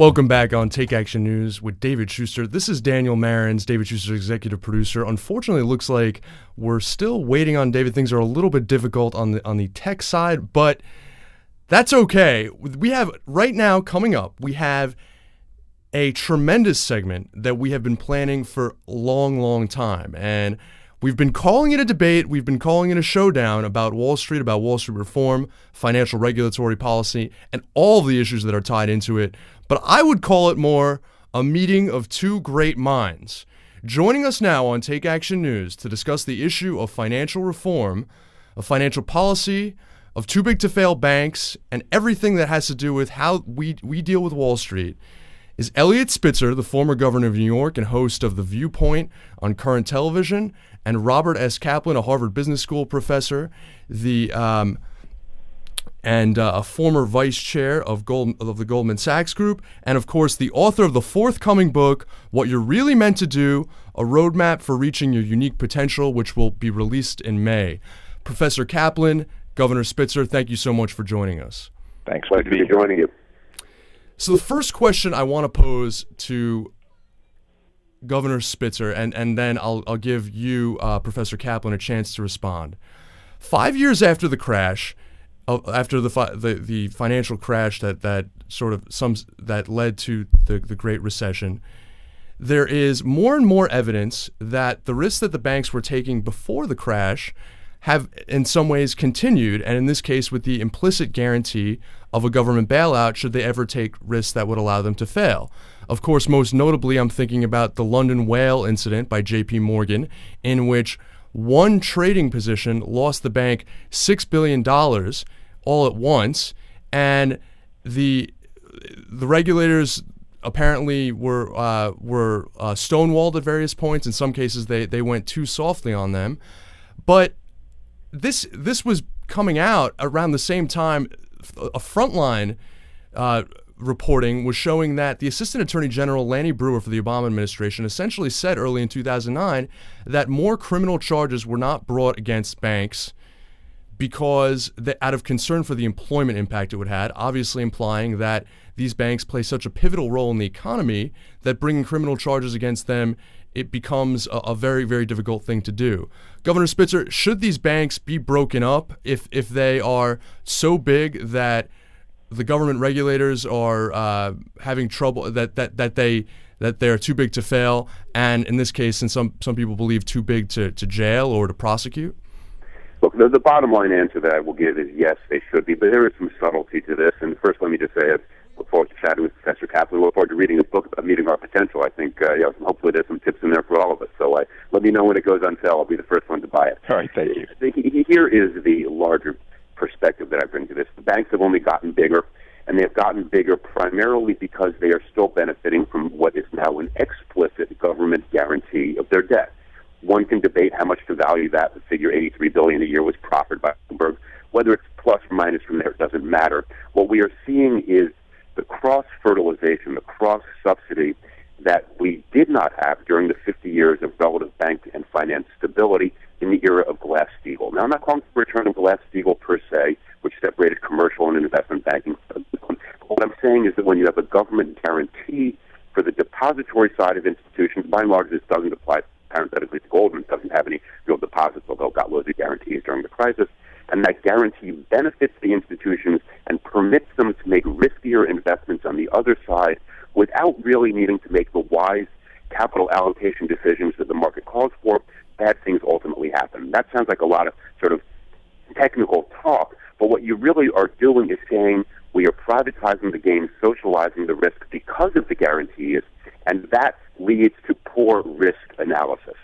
Welcome back on Take Action News with David Shuster. This is Daniel Marins, David Shuster's executive producer. Unfortunately, it looks like we're still waiting on David. Things are a little bit difficult on the tech side, but that's okay. We have right now coming up, we have a tremendous segment that we have been planning for a long time. And we've been calling it a debate. We've been calling it a showdown about Wall Street reform, financial regulatory policy, and all of the issues that are tied into it. But I would call it more a meeting of two great minds. Joining us now on Take Action News to discuss the issue of financial reform, of financial policy, of too big to fail banks, and everything that has to do with how we deal with Wall Street is Eliot Spitzer, the former governor of New York and host of The Viewpoint on Current Television, and Robert S. Kaplan, a Harvard Business School professor, and a former vice chair of the Goldman Sachs Group, and of course the author of the forthcoming book, What You're Really Meant to Do, A Roadmap for Reaching Your Unique Potential, which will be released in May. Professor Kaplan, Governor Spitzer, thank you so much for joining us. Thanks for joining you. So the first question I want to pose to Governor Spitzer, and then I'll give you, Professor Kaplan, a chance to respond. 5 years after the crash, after the financial crash that led to the Great Recession, there is more and more evidence that the risks that the banks were taking before the crash have in some ways continued, and in this case with the implicit guarantee of a government bailout should they ever take risks that would allow them to fail. Of course, most notably, I'm thinking about the London whale incident by J.P. Morgan, in which one trading position lost the bank $6 billion all at once, and the regulators apparently were stonewalled at various points. In some cases, they went too softly on them. But this was coming out around the same time. A Frontline reporting was showing that the Assistant Attorney General Lanny Breuer for the Obama administration essentially said early in 2009 that more criminal charges were not brought against banks because out of concern for the employment impact it would have, obviously implying that these banks play such a pivotal role in the economy that bringing criminal charges against them, it becomes a very, very difficult thing to do. Governor Spitzer, should these banks be broken up if they are so big that the government regulators are having trouble, that they are too big to fail, and in this case, and some people believe too big to jail or to prosecute? Look, the bottom line answer that I will give is yes, they should be, but there is some subtlety to this. And first, let me just say I look forward to chatting with Professor Kaplan. I look forward to reading his book about meeting our potential. I think hopefully there's some tips in there for all of us. So let me know when it goes on sale. I'll be the first one to buy it. All right, thank you. Here is the larger perspective that I bring to this. The banks have only gotten bigger, and they have gotten bigger primarily because they are still benefiting from what is now an explicit government guarantee of their debt. One can debate how much to value that. The figure $83 billion a year was proffered by Bloomberg. Whether it's plus or minus from there, it doesn't matter. What we are seeing is the cross-fertilization, the cross-subsidy that we did not have during the 50 years of relative bank and finance stability in the era of Glass-Steagall. Now, I'm not calling for a return of Glass-Steagall per se, which separated commercial and investment banking. What I'm saying is that when you have a government guarantee for the depository side of institutions, by and large, this doesn't apply parenthetically to Goldman, doesn't have any real deposits, although it got loads of guarantees during the crisis. And that guarantee benefits the institutions and permits them to make riskier investments on the other side without really needing to make the wise capital allocation decisions that the market calls for. Bad things ultimately happen. That sounds like a lot of sort of technical talk, but what you really are doing is saying we are privatizing the game, socializing the risk because of the guarantees, and that leads to poor risk analysis.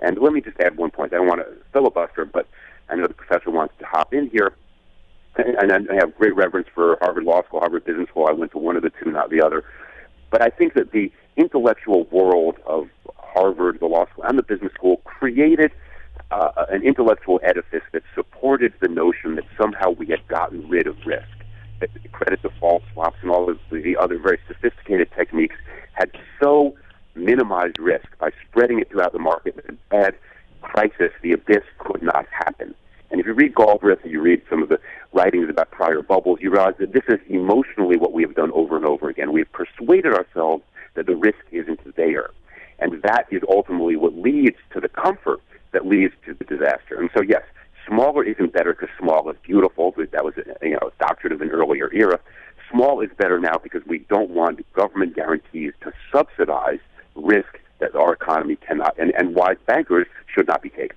And let me just add one point. I don't want to filibuster, but I know the professor wants to hop in here. And I have great reverence for Harvard Law School, Harvard Business School. I went to one of the two, not the other. But I think that the intellectual world of Harvard, the law school, and the business school created an intellectual edifice that supported the notion that somehow we had gotten rid of risk. That credit default swaps and all of the other very sophisticated techniques had so minimized risk by spreading it throughout the market that in a bad crisis, the abyss could not happen. And if you read Galbraith and you read some of the writings about prior bubbles, you realize that this is emotionally what we have done over and over again. We have persuaded ourselves that the risk isn't there. And that is ultimately what leads to the comfort that leads to the disaster. And so, yes, smaller isn't better because small is beautiful. That was a doctrine of an earlier era. Small is better now because we don't want government guarantees to subsidize risk that our economy cannot, and wise bankers should not be taking.